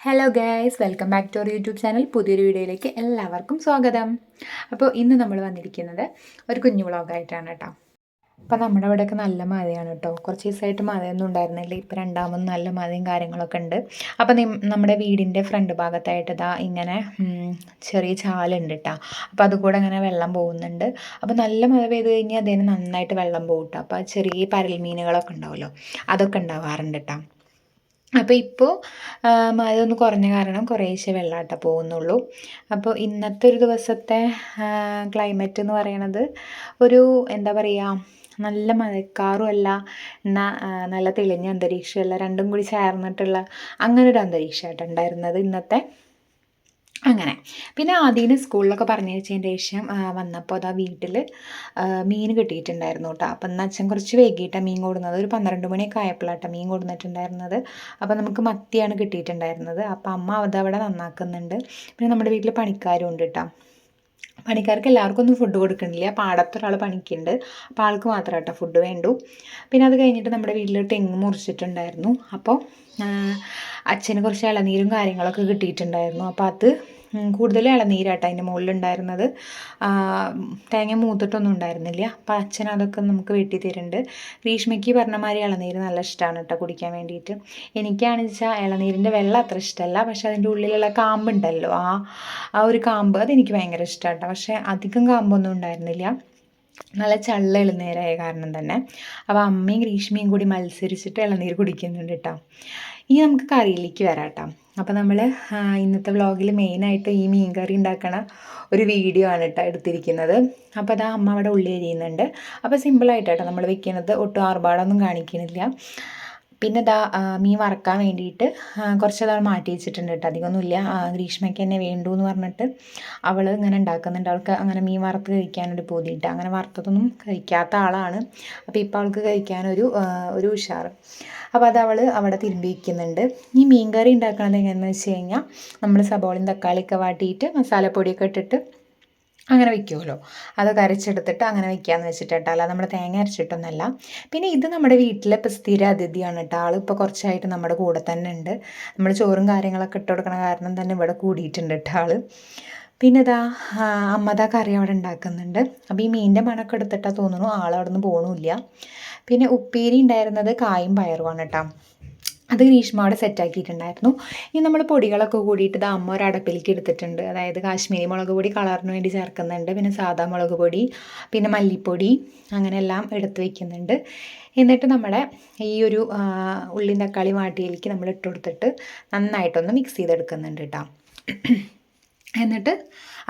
Hello guys, welcome back to our YouTube channel. പുതിയൊരു വീഡിയോയിലേക്ക് എല്ലാവർക്കും സ്വാഗതം. അപ്പോൾ ഇന്ന് നമ്മൾ വന്നിരിക്കുന്നത് ഒരു കുഞ്ഞു വ്ളോഗായിട്ടാണ് കേട്ടോ. അപ്പോൾ നമ്മുടെ ഇവിടെയൊക്കെ നല്ല മഴയാണ് കേട്ടോ. കുറച്ച് ദിവസമായിട്ട് മഴയൊന്നും ഉണ്ടായിരുന്നില്ല. ഇപ്പോൾ രണ്ടാമത് നല്ല മഴയും കാര്യങ്ങളൊക്കെ ഉണ്ട്. അപ്പോൾ നമ്മുടെ വീടിൻ്റെ ഫ്രണ്ട് ഭാഗത്തായിട്ട് ഇതാ ഇങ്ങനെ ചെറിയ ചാലുണ്ട് കേട്ടോ. അപ്പോൾ അതുകൂടെ അങ്ങനെ വെള്ളം പോകുന്നുണ്ട്. അപ്പോൾ നല്ല മഴ പെയ്ത് കഴിഞ്ഞാൽ അതിന് നന്നായിട്ട് വെള്ളം പോകും കേട്ടോ. അപ്പോൾ ചെറിയ പരൽ മീനുകളൊക്കെ ഉണ്ടാവുമല്ലോ, അതൊക്കെ ഉണ്ടാവാറുണ്ട് കേട്ടോ. അപ്പോൾ ഇപ്പോൾ മഴ ഒന്ന് കുറഞ്ഞ കാരണം കുറേശ്ശെ വെള്ളമാട്ട പോകുന്നുള്ളൂ. അപ്പോൾ ഇന്നത്തെ ഒരു ദിവസത്തെ ക്ലൈമറ്റ് എന്ന് പറയണത് ഒരു എന്താ പറയുക, നല്ല മഴക്കാറുമല്ല എന്നാൽ നല്ല തെളിഞ്ഞ അന്തരീക്ഷമല്ല, രണ്ടും കൂടി ചേർന്നിട്ടുള്ള അങ്ങനെ ഒരു അന്തരീക്ഷമായിട്ട് ഉണ്ടായിരുന്നത് ഇന്നത്തെ. അങ്ങനെ പിന്നെ ആദ്യം സ്കൂളിലൊക്കെ പറഞ്ഞയച്ചതിന് ശേഷം വന്നപ്പോൾ അതാ വീട്ടിൽ മീൻ കിട്ടിയിട്ടുണ്ടായിരുന്നു കേട്ടോ. അപ്പം എന്നാൽ അച്ഛൻ കുറച്ച് വൈകിട്ടാണ് മീൻ കൊടുന്നത്. ഒരു 12 മണിയൊക്കെ ആയപ്പോഴാട്ടോ മീൻ കൊടുത്തിട്ടുണ്ടായിരുന്നത്. അപ്പോൾ നമുക്ക് മത്തിയാണ് കിട്ടിയിട്ടുണ്ടായിരുന്നത്. അപ്പോൾ അമ്മ അതവിടെ നന്നാക്കുന്നുണ്ട്. പിന്നെ നമ്മുടെ വീട്ടിൽ പണിക്കാരും ഉണ്ട് കേട്ടോ. പണിക്കാർക്ക് എല്ലാവർക്കും ഒന്നും ഫുഡ് കൊടുക്കണില്ല. പാടത്തൊരാൾ പണിക്കുണ്ട്. അപ്പോൾ ആൾക്ക് മാത്രം കേട്ടോ ഫുഡ് വേണ്ടു. പിന്നെ അത് കഴിഞ്ഞിട്ട് നമ്മുടെ വീട്ടിൽ തെങ്ങ് മുറിച്ചിട്ടുണ്ടായിരുന്നു. അപ്പോൾ അച്ഛന് കുറച്ച് ഇളനീരും കാര്യങ്ങളൊക്കെ കിട്ടിയിട്ടുണ്ടായിരുന്നു. അപ്പോൾ അത് കൂടുതൽ ഇളനീരാട്ടോ അതിൻ്റെ മുകളിലുണ്ടായിരുന്നത്. തേങ്ങ മൂത്തിട്ടൊന്നും ഉണ്ടായിരുന്നില്ല. അപ്പോൾ അച്ഛൻ അതൊക്കെ നമുക്ക് വെട്ടി തരുന്നുണ്ട്. ഗ്രീഷ്മയ്ക്ക് പറഞ്ഞ മാതിരി ഇളനീര് നല്ല ഇഷ്ടമാണ് കേട്ടോ കുടിക്കാൻ വേണ്ടിയിട്ട്. എനിക്കാണെന്ന് വെച്ചാൽ ഇളനീരിൻ്റെ വെള്ളം അത്ര ഇഷ്ടമല്ല, പക്ഷേ അതിൻ്റെ ഉള്ളിലുള്ള കാമ്പുണ്ടല്ലോ, ആ ഒരു കാമ്പ് അതെനിക്ക് ഭയങ്കര ഇഷ്ടമാണ് കേട്ടോ. പക്ഷേ അധികം കാമ്പൊന്നും ഉണ്ടായിരുന്നില്ല, നല്ല ചള്ള ഇളനീരായ കാരണം തന്നെ. അപ്പോൾ അമ്മയും ഗ്രീഷ്മയും കൂടി മത്സരിച്ചിട്ട് ഇളനീര് കുടിക്കുന്നുണ്ട് കേട്ടോ. ഇനി നമുക്ക് കറിയിലേക്ക് വരാം കേട്ടോ. അപ്പോൾ നമ്മൾ ഇന്നത്തെ വ്ളോഗിൽ മെയിനായിട്ട് ഈ മീൻ കറി ഉണ്ടാക്കണ ഒരു വീഡിയോ ആണ് കേട്ടോ എടുത്തിരിക്കുന്നത്. അപ്പോൾ അതാ അമ്മ അവിടെ ഉള്ളി അരിയുന്നുണ്ട്. അപ്പോൾ സിമ്പിളായിട്ടാട്ടോ നമ്മൾ വെക്കുന്നത്, ഒട്ടും ആർഭാടമൊന്നും കാണിക്കുന്നില്ല. പിന്നെ ഇതാ മീൻ വറക്കാൻ വേണ്ടിയിട്ട് കുറച്ചതാൾ മാറ്റി വെച്ചിട്ടുണ്ട് കേട്ടോ. അധികമൊന്നുമില്ല, ഗ്രീഷ്മയ്ക്ക് തന്നെ വേണ്ടു എന്ന് പറഞ്ഞിട്ട് അവൾ ഇങ്ങനെ ഉണ്ടാക്കുന്നുണ്ട്. അവൾക്ക് അങ്ങനെ മീൻ വറുത്ത് കഴിക്കാനൊരു പൂതിയിട്ട്, അങ്ങനെ വറുത്തതൊന്നും കഴിക്കാത്ത ആളാണ്. അപ്പോൾ ഇപ്പോൾ അവൾക്ക് കഴിക്കാനൊരു ഉഷാറ്. അപ്പോൾ അത് അവൾ അവിടെ തിരുമ്പി വയ്ക്കുന്നുണ്ട്. ഈ മീൻ കറി ഉണ്ടാക്കുന്നത് എങ്ങനെയാണെന്ന് വെച്ച് കഴിഞ്ഞാൽ നമ്മൾ സബോളയും തക്കാളിയൊക്കെ വാട്ടിയിട്ട് മസാലപ്പൊടിയൊക്കെ ഇട്ടിട്ട് അങ്ങനെ വയ്ക്കുമല്ലോ, അതൊക്കെ അരച്ചെടുത്തിട്ട് അങ്ങനെ വയ്ക്കാമെന്ന് വെച്ചിട്ടാട്ടോ, അല്ല നമ്മൾ തേങ്ങ അരച്ചിട്ടൊന്നുമല്ല. പിന്നെ ഇത് നമ്മുടെ വീട്ടിലെ ഇപ്പോൾ സ്ഥിര അതിഥിയാണ് കേട്ടോ. ആൾ ഇപ്പോൾ കുറച്ചായിട്ട് നമ്മുടെ കൂടെ തന്നെ ഉണ്ട്. നമ്മൾ ചോറും കാര്യങ്ങളൊക്കെ ഇട്ട് കൊടുക്കണ കാരണം തന്നെ ഇവിടെ കൂടിയിട്ടുണ്ട് കേട്ടോ ആൾ. പിന്നെ ഇതാ അമ്മതാ കറി അവിടെ ഉണ്ടാക്കുന്നുണ്ട്. അപ്പോൾ ഈ മീനിൻ്റെ മണമൊക്കെ എടുത്തിട്ടാണ് തോന്നുന്നു ആളവിടെ നിന്ന് പോകണമില്ല. പിന്നെ ഉപ്പേരി ഉണ്ടായിരുന്നത് കായും പയറുമാണ് കേട്ടോ. അത് ഗ്രീഷ്മ അവിടെ സെറ്റാക്കിയിട്ടുണ്ടായിരുന്നു. ഇനി നമ്മൾ പൊടികളൊക്കെ കൂടിയിട്ട് ഇത് അമ്മ ഒരു അടപ്പിലേക്ക് എടുത്തിട്ടുണ്ട്. അതായത് കാശ്മീരി മുളക് പൊടി കളറിന് വേണ്ടി ചേർക്കുന്നുണ്ട്, പിന്നെ സാദാ മുളക് പൊടി, പിന്നെ മല്ലിപ്പൊടി, അങ്ങനെ എല്ലാം എടുത്ത് വയ്ക്കുന്നുണ്ട്. എന്നിട്ട് നമ്മുടെ ഈ ഒരു ഉള്ളിയും തക്കാളി വാട്ടിയിലേക്ക് നമ്മൾ ഇട്ട് കൊടുത്തിട്ട് നന്നായിട്ടൊന്ന് മിക്സ് ചെയ്തെടുക്കുന്നുണ്ട് കേട്ടോ. എന്നിട്ട്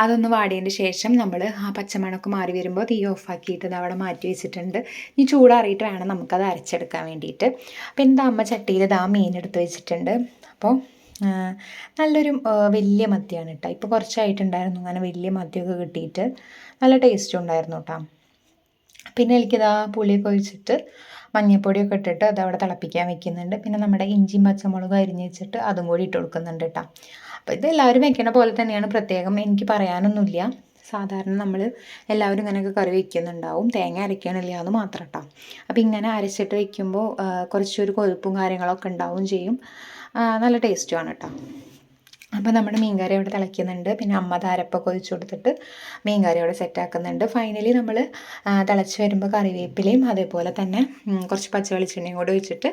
അതൊന്ന് വാടിയതിന് ശേഷം നമ്മൾ ആ പച്ചമണമൊക്കെ മാറി വരുമ്പോൾ തീ ഓഫാക്കിയിട്ട് ഇത് അവിടെ മാറ്റി വെച്ചിട്ടുണ്ട്. ഇനി ചൂടാറിയിട്ട് വേണം നമുക്കത് അരച്ചെടുക്കാൻ വേണ്ടിയിട്ട്. അപ്പോൾ എന്താ അമ്മ ചട്ടിയിൽ ഇതാ മീൻ എടുത്ത് വെച്ചിട്ടുണ്ട്. അപ്പോൾ നല്ലൊരു വലിയ മത്തിയാണ് കേട്ടോ. ഇപ്പോൾ കുറച്ചായിട്ടുണ്ടായിരുന്നു അങ്ങനെ വലിയ മത്തിയൊക്കെ കിട്ടിയിട്ട്, നല്ല ടേസ്റ്റും ഉണ്ടായിരുന്നു കേട്ടോ. പിന്നെ എനിക്കിതാ പുളിയൊക്കെ ഒഴിച്ചിട്ട് മഞ്ഞൾപ്പൊടിയൊക്കെ ഇട്ടിട്ട് അതവിടെ തിളപ്പിക്കാൻ വെക്കുന്നുണ്ട്. പിന്നെ നമ്മുടെ ഇഞ്ചിയും പച്ചമുളകും അരിഞ്ഞ് വെച്ചിട്ട് അതും കൂടി ഇട്ട് കൊടുക്കുന്നുണ്ട് കേട്ടോ. അപ്പോൾ ഇത് എല്ലാവരും വെക്കണ പോലെ തന്നെയാണ്, പ്രത്യേകം എനിക്ക് പറയാനൊന്നുമില്ല. സാധാരണ നമ്മൾ എല്ലാവരും ഇങ്ങനെയൊക്കെ കറി വയ്ക്കുന്നുണ്ടാവും, തേങ്ങ അരയ്ക്കണില്ല എന്ന് മാത്രം കേട്ടോ. അപ്പോൾ ഇങ്ങനെ അരച്ചിട്ട് വയ്ക്കുമ്പോൾ കുറച്ചൊരു കൊഴുപ്പും കാര്യങ്ങളൊക്കെ ഉണ്ടാവും ചെയ്യും, നല്ല ടേസ്റ്റുമാണ് കേട്ടോ. അപ്പോൾ നമ്മുടെ മീൻകറി അവിടെ തിളയ്ക്കുന്നുണ്ട്. പിന്നെ അമ്മ അരപ്പൊക്കെ ഒഴിച്ച് കൊടുത്തിട്ട് മീൻകറി അവിടെ സെറ്റാക്കുന്നുണ്ട്. ഫൈനലി നമ്മൾ തിളച്ച് വരുമ്പോൾ കറിവേപ്പിലയും അതേപോലെ തന്നെ കുറച്ച് പച്ച വെളിച്ചെണ്ണയും കൂടെ ഒഴിച്ചിട്ട്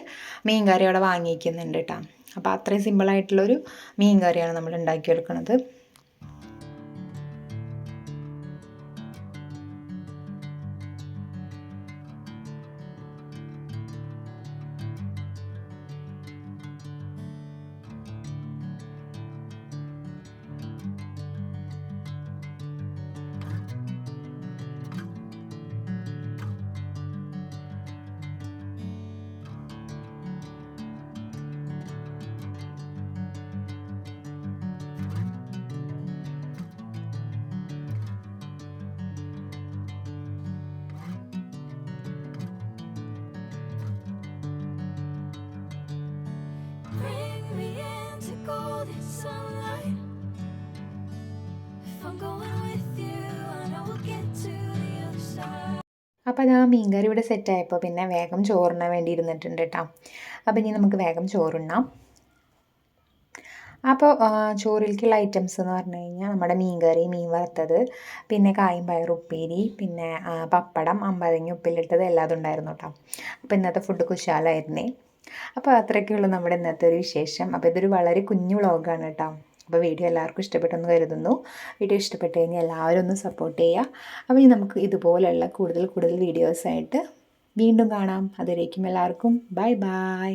മീൻകറി അവിടെ വാങ്ങി വയ്ക്കുന്നുണ്ട് കേട്ടോ. അപ്പോൾ അത്രയും സിമ്പിളായിട്ടുള്ളൊരു മീൻ കറിയാണ് നമ്മൾ ഉണ്ടാക്കിയെടുക്കുന്നത്. അപ്പോൾ അത് ആ മീൻകറി ഇവിടെ സെറ്റായപ്പോൾ പിന്നെ വേഗം ചോറിനാൻ വേണ്ടി ഇരുന്നിട്ടുണ്ട് കേട്ടോ. അപ്പോൾ ഇനി നമുക്ക് വേഗം ചോറുണ്ണാം. അപ്പോൾ ചോറിലേക്കുള്ള ഐറ്റംസ് എന്ന് പറഞ്ഞു കഴിഞ്ഞാൽ നമ്മുടെ മീൻ കറി, മീൻ വറുത്തത്, പിന്നെ കായും പയറും ഉപ്പേരി, പിന്നെ പപ്പടം, അമ്പഴങ്ങ ഉപ്പിലിട്ടത് എല്ലാതും ഉണ്ടായിരുന്നു കേട്ടോ. അപ്പോൾ ഇന്നത്തെ ഫുഡ് കുശാലായിരുന്നേ. അപ്പോൾ അത്രയൊക്കെയുള്ളൂ നമ്മുടെ ഇന്നത്തെ ഒരു വിശേഷം. അപ്പോൾ ഇതൊരു വളരെ കുഞ്ഞു വ്ളോഗാണ് കേട്ടോ. അപ്പോൾ വീഡിയോ എല്ലാവർക്കും ഇഷ്ടപ്പെട്ടെന്ന് കരുതുന്നു. വീഡിയോ ഇഷ്ടപ്പെട്ട് കഴിഞ്ഞാൽ എല്ലാവരും ഒന്ന് സപ്പോർട്ട് ചെയ്യുക. അപ്പോൾ ഇനി നമുക്ക് ഇതുപോലുള്ള കൂടുതൽ വീഡിയോസായിട്ട് വീണ്ടും കാണാം. അതുവരേക്കും എല്ലാവർക്കും ബൈ ബൈ.